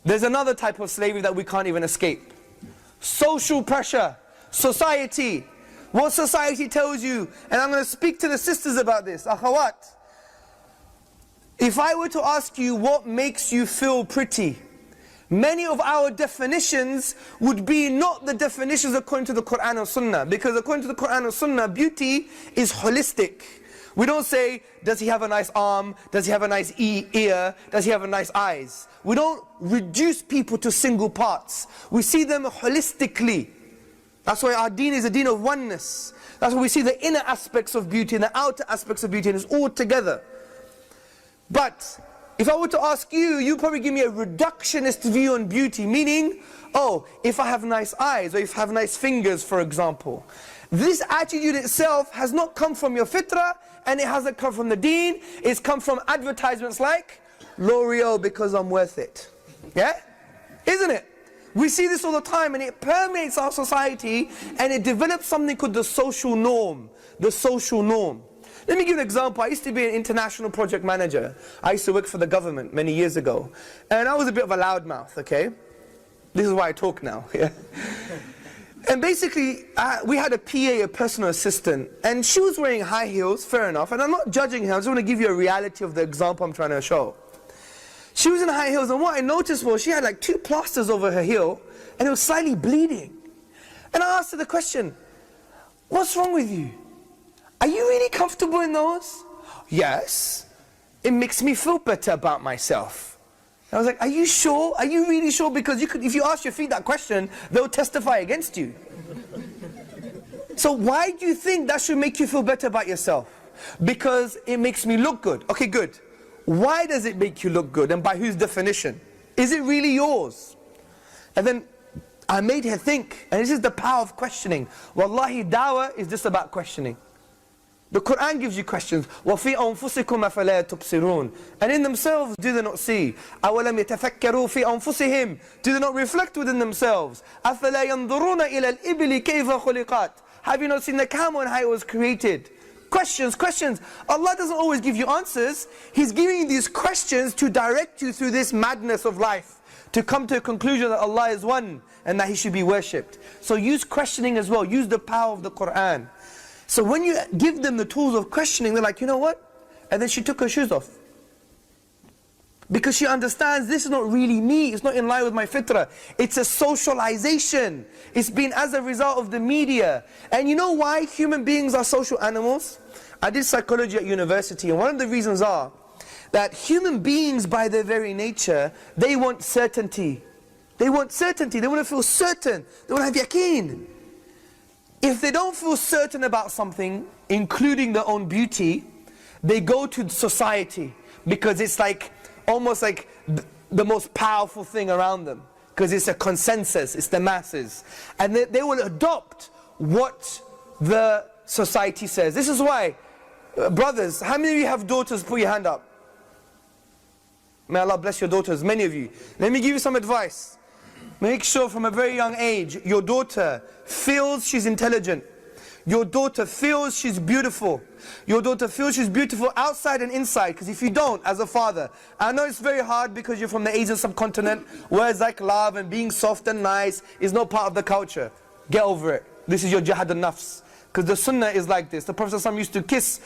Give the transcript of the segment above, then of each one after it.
There's another type of slavery that we can't even escape. Social pressure, society. What society tells you, and I'm going to speak to the sisters about this, akhawat. If I were to ask you what makes you feel pretty, many of our definitions would be not the definitions according to the Quran and Sunnah. Because according to the Quran and Sunnah, beauty is holistic. We don't say, does he have a nice arm? Does he have a nice ear? Does he have a nice eyes? We don't reduce people to single parts. We see them holistically. That's why our deen is a deen of oneness. That's why we see the inner aspects of beauty and the outer aspects of beauty, and it's all together. But if I were to ask you, you'd probably give me a reductionist view on beauty, meaning, oh, if I have nice eyes, or if I have nice fingers, for example. This attitude itself has not come from your fitrah, and it hasn't come from the deen. It's come from advertisements like L'Oreal because I'm worth it. Yeah? Isn't it? We see this all the time, and it permeates our society, and it develops something called the social norm. The social norm. Let me give you an example. I used to be an international project manager. I used to work for the government many years ago. And I was a bit of a loudmouth, okay? This is why I talk now, yeah? And basically, we had a PA, a personal assistant, and she was wearing high heels, fair enough. And I'm not judging her, I just want to give you a reality of the example I'm trying to show. She was in high heels, and what I noticed was she had like 2 plasters over her heel, and it was slightly bleeding. And I asked her the question, what's wrong with you? Are you really comfortable in those? Yes. It makes me feel better about myself. I was like, are you sure? Are you really sure? Because you could, if you ask your feet that question, they'll testify against you. So why do you think that should make you feel better about yourself? Because it makes me look good. Okay, good. Why does it make you look good, and by whose definition? Is it really yours? And then I made her think, and this is the power of questioning. Wallahi, dawah is just about questioning. The Quran gives you questions. وَفِي أَنفُسِكُمْ أَفَلَا تُبْصِرُونَ. And in themselves, do they not see? أَوَلَمْ يَتَفَكَّرُوا فِي أَنفُسِهِمْ. Do they not reflect within themselves? أَفَلَا يَنْظُرُونَ إِلَى الْإِبِلِ كَيْفَ خُلِقَتْ. Have you not seen the camel and how it was created? Questions, questions. Allah doesn't always give you answers. He's giving you these questions to direct you through this madness of life, to come to a conclusion that Allah is one and that He should be worshipped. So use questioning as well. Use the power of the Quran. So when you give them the tools of questioning, they're like, you know what? And then she took her shoes off. Because she understands this is not really me, it's not in line with my fitrah. It's a socialization. It's been as a result of the media. And you know why human beings are social animals? I did psychology at university, and one of the reasons are that human beings by their very nature, they want certainty. They want certainty, they want to feel certain, they want to have yaqeen. If they don't feel certain about something, including their own beauty, they go to society, because it's like almost like the most powerful thing around them, because it's a consensus, it's the masses, and they will adopt what the society says. This is why, brothers, how many of you have daughters? Put your hand up. May Allah bless your daughters, many of you. Let me give you some advice. Make sure from a very young age, your daughter feels she's intelligent. Your daughter feels she's beautiful. Your daughter feels she's beautiful outside and inside. Because if you don't, as a father, I know it's very hard because you're from the Asian subcontinent, where it's like love and being soft and nice is not part of the culture. Get over it. This is your jihad al-nafs. Because the sunnah is like this. The Prophet ﷺ used to kiss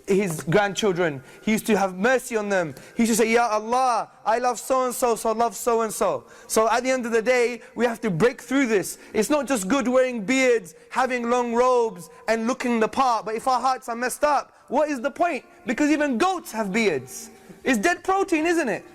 his grandchildren. He used to have mercy on them. He used to say, Ya Allah, I love so-and-so, so I love so-and-so. So at the end of the day, we have to break through this. It's not just good wearing beards, having long robes, and looking the part. But if our hearts are messed up, what is the point? Because even goats have beards. It's dead protein, isn't it?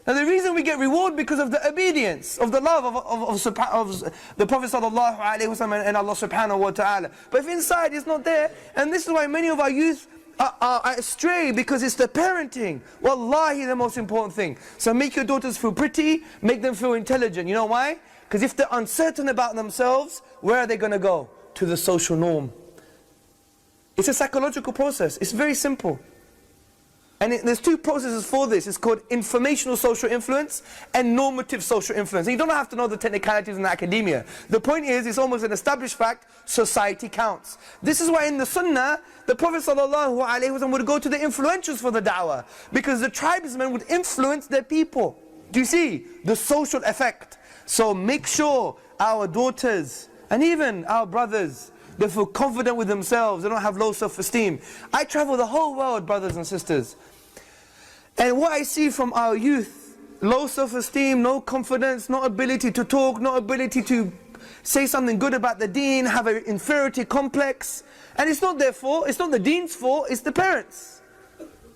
And the reason we get reward because of the obedience, of the love of the Prophet ﷺ and Allah subhanahu wa ta'ala. But if inside it's not there, and this is why many of our youth are astray, because it's the parenting. Wallahi, the most important thing. So make your daughters feel pretty, make them feel intelligent. You know why? Because if they're uncertain about themselves, where are they going to go? To the social norm. It's a psychological process. It's very simple. And there's 2 processes for this. It's called informational social influence and normative social influence. And you don't have to know the technicalities in the academia. The point is, it's almost an established fact, society counts. This is why in the sunnah, the Prophet ﷺ would go to the influentials for the da'wah. Because the tribesmen would influence their people. Do you see the social effect? So make sure our daughters and even our brothers, they feel confident with themselves, they don't have low self-esteem. I travel the whole world, brothers and sisters. And what I see from our youth, low self-esteem, no confidence, no ability to talk, no ability to say something good about the deen, have an inferiority complex. And it's not their fault, it's not the deen's fault, it's the parents.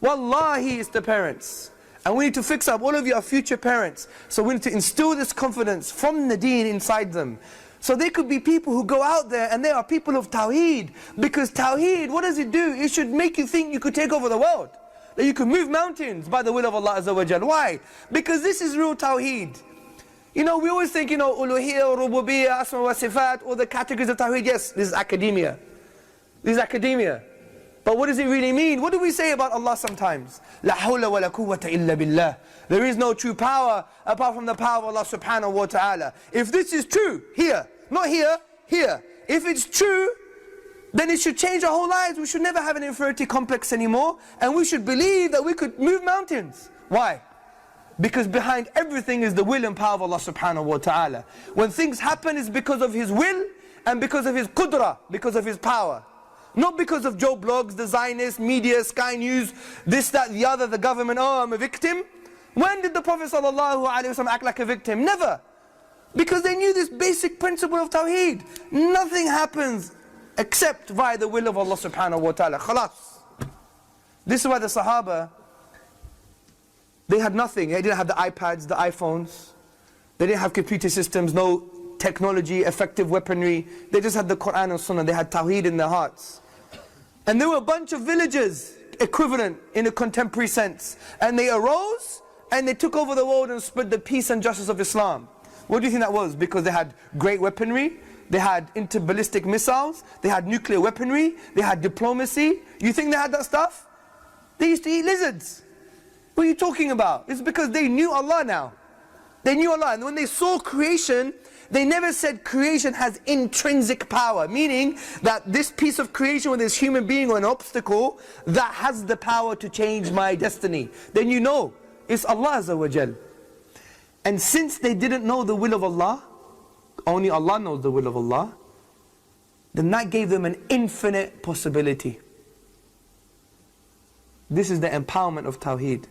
Wallahi, it's the parents. And we need to fix up, all of you are future parents. So we need to instill this confidence from the deen inside them. So they could be people who go out there and they are people of Tawheed. Because Tawheed, what does it do? It should make you think you could take over the world. That you could move mountains by the will of Allah Azza wa Jal. Why? Because this is real Tawheed. You know, we always think, uluhiyya, rububiyyah, asma wa sifat, all the categories of Tawheed. Yes, this is academia. This is academia. But what does it really mean? What do we say about Allah sometimes? La hawla wa la quwwata illa billah. There is no true power apart from the power of Allah subhanahu wa ta'ala. If this is true, here, not here, here. If it's true, then it should change our whole lives. We should never have an inferiority complex anymore. And we should believe that we could move mountains. Why? Because behind everything is the will and power of Allah subhanahu wa ta'ala. When things happen, it's because of His will and because of His qudra, because of His power. Not because of Joe Blogs, the Zionists, media, Sky News, this, that, the other, the government, oh, I'm a victim. When did the Prophet ﷺ act like a victim? Never. Because they knew this basic principle of Tawheed. Nothing happens except via the will of Allah subhanahu wa ta'ala. Khalas. This is why the Sahaba, they had nothing. They didn't have the iPads, the iPhones. They didn't have computer systems, no technology, effective weaponry. They just had the Quran and Sunnah. They had Tawheed in their hearts. And there were a bunch of villages equivalent in a contemporary sense. And they arose and they took over the world and spread the peace and justice of Islam. What do you think that was? Because they had great weaponry, they had interballistic missiles, they had nuclear weaponry, they had diplomacy. You think they had that stuff? They used to eat lizards. What are you talking about? It's because they knew Allah now. They knew Allah, and when they saw creation, they never said creation has intrinsic power, meaning that this piece of creation, whether it's human being or an obstacle, that has the power to change my destiny. Then you know, it's Allah Azza wa Jal. And since they didn't know the will of Allah, only Allah knows the will of Allah, then that gave them an infinite possibility. This is the empowerment of Tawheed.